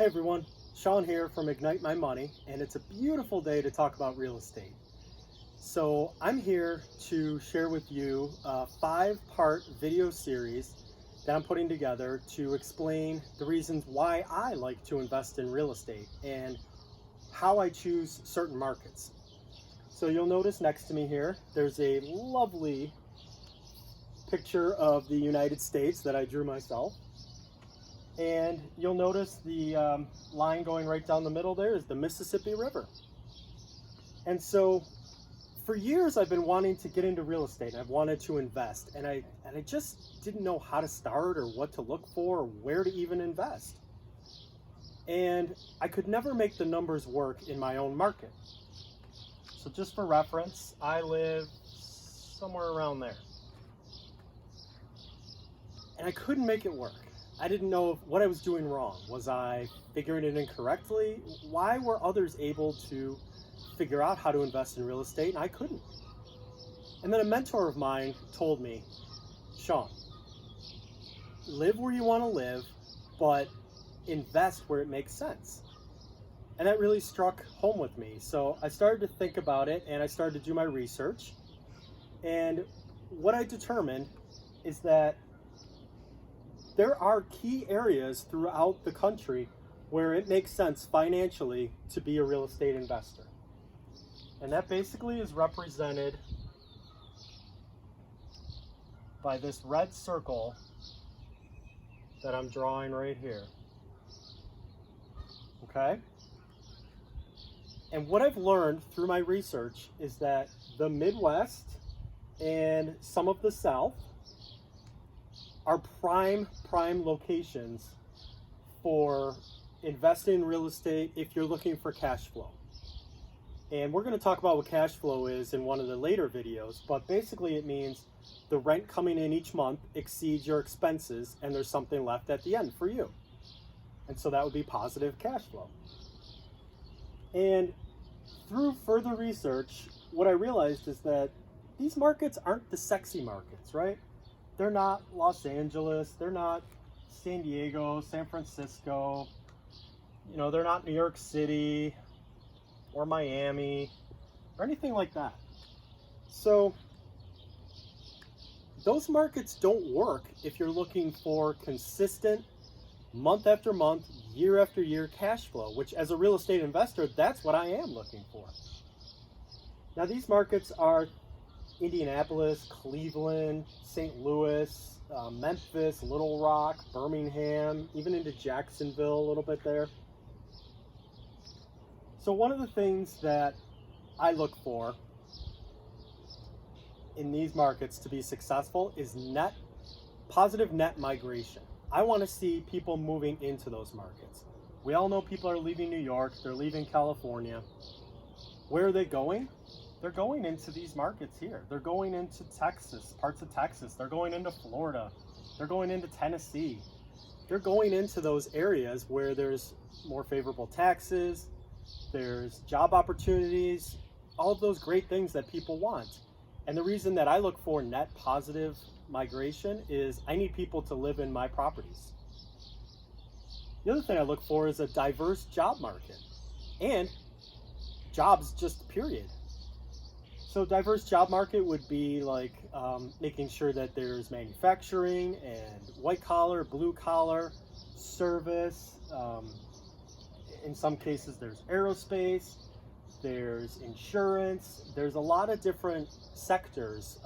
Hey everyone, Sean here from Ignite My Money, and it's a beautiful day to talk about real estate. So I'm here to share with you a 5-part video series that I'm putting together to explain the reasons why I like to invest in real estate and how I choose certain markets. So you'll notice next to me here, there's a lovely picture of the United States that I drew myself. And you'll notice the line going right down the middle there is the Mississippi River. And so for years I've been wanting to get into real estate. I've wanted to invest, and I just didn't know how to start or what to look for or where to even invest. And I could never make the numbers work in my own market. So just for reference, I live somewhere around there. And I couldn't make it work. I didn't know what I was doing wrong. Was I figuring it incorrectly? Why were others able to figure out how to invest in real estate and I couldn't? And then a mentor of mine told me, Sean, live where you want to live, but invest where it makes sense. And that really struck home with me. So I started to think about it and I started to do my research. And what I determined is that there are key areas throughout the country where it makes sense financially to be a real estate investor. And that basically is represented by this red circle that I'm drawing right here. Okay? And what I've learned through my research is that the Midwest and some of the South are prime locations for investing in real estate if you're looking for cash flow. And we're going to talk about what cash flow is in one of the later videos, but basically it means the rent coming in each month exceeds your expenses and there's something left at the end for you. And so that would be positive cash flow. And through further research, what I realized is that these markets aren't the sexy markets, right? They're not Los Angeles, they're not San Diego, San Francisco, they're not New York City or Miami or anything like that. So those markets don't work if you're looking for consistent month after month, year after year cash flow, which as a real estate investor, that's what I am looking for. Now these markets are Indianapolis, Cleveland, St. Louis, Memphis, Little Rock, Birmingham, even into Jacksonville a little bit there. So one of the things that I look for in these markets to be successful is positive net migration. I want to see people moving into those markets. We all know people are leaving New York, they're leaving California. Where are they going? They're going into these markets here. They're going into Texas, parts of Texas. They're going into Florida. They're going into Tennessee. They're going into those areas where there's more favorable taxes, there's job opportunities, all of those great things that people want. And the reason that I look for net positive migration is I need people to live in my properties. The other thing I look for is a diverse job market and jobs just period. So diverse job market would be like making sure that there's manufacturing and white collar, blue collar, service. In some cases there's aerospace, there's insurance, there's a lot of different sectors.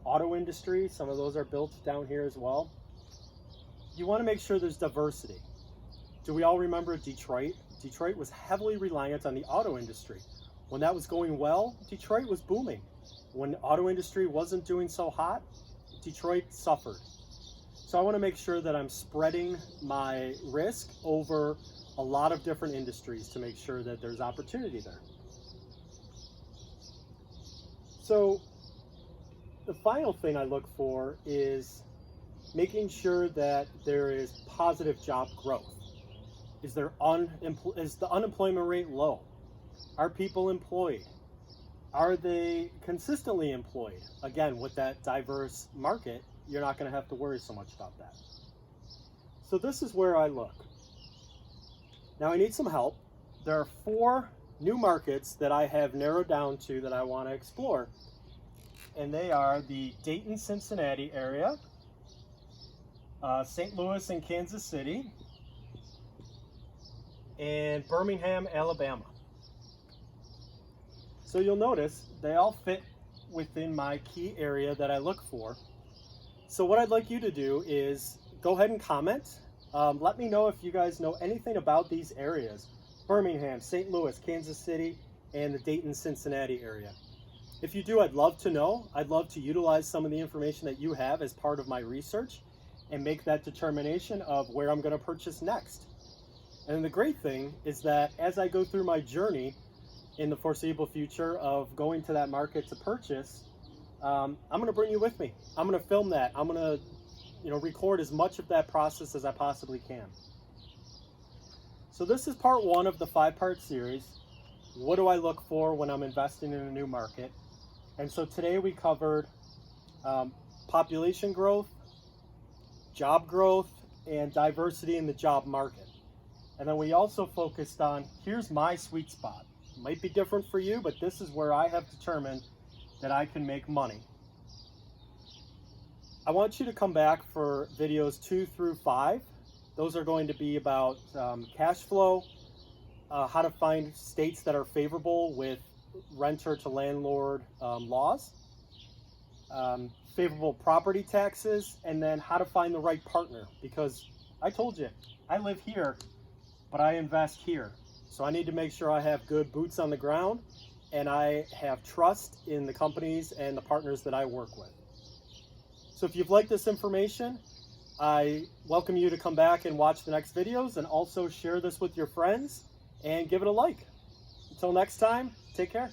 Auto industry, some of those are built down here as well. You want to make sure there's diversity. Do we all remember Detroit? Detroit was heavily reliant on the auto industry. When that was going well, Detroit was booming. When the auto industry wasn't doing so hot, Detroit suffered. So I want to make sure that I'm spreading my risk over a lot of different industries to make sure that there's opportunity there. So the final thing I look for is making sure that there is positive job growth. Is the unemployment rate low? Are people employed? Are they consistently employed? Again, with that diverse market, you're not going to have to worry so much about that. So this is where I look. Now I need some help. There are 4 new markets that I have narrowed down to that I want to explore. And they are the Dayton, Cincinnati area, St. Louis and Kansas City, and Birmingham, Alabama. So you'll notice they all fit within my key area that I look for. So what I'd like you to do is go ahead and comment. Let me know if you guys know anything about these areas: Birmingham, St. Louis, Kansas City, and the Dayton, Cincinnati area. If you do, I'd love to know. I'd love to utilize some of the information that you have as part of my research and make that determination of where I'm going to purchase next. And the great thing is that as I go through my journey in the foreseeable future of going to that market to purchase, I'm going to bring you with me. I'm going to film that. I'm going to record as much of that process as I possibly can. So this is part 1 of the 5-part series. What do I look for when I'm investing in a new market? And so today we covered population growth, job growth, and diversity in the job market. And then we also focused on, here's my sweet spot. It might be different for you, but this is where I have determined that I can make money. I want you to come back for videos 2 through 5. Those are going to be about cash flow, how to find states that are favorable with renter to landlord laws, favorable property taxes, and then how to find the right partner. Because I told you, I live here, but I invest here. So I need to make sure I have good boots on the ground and I have trust in the companies and the partners that I work with. So if you've liked this information, I welcome you to come back and watch the next videos, and also share this with your friends and give it a like. Until next time, take care.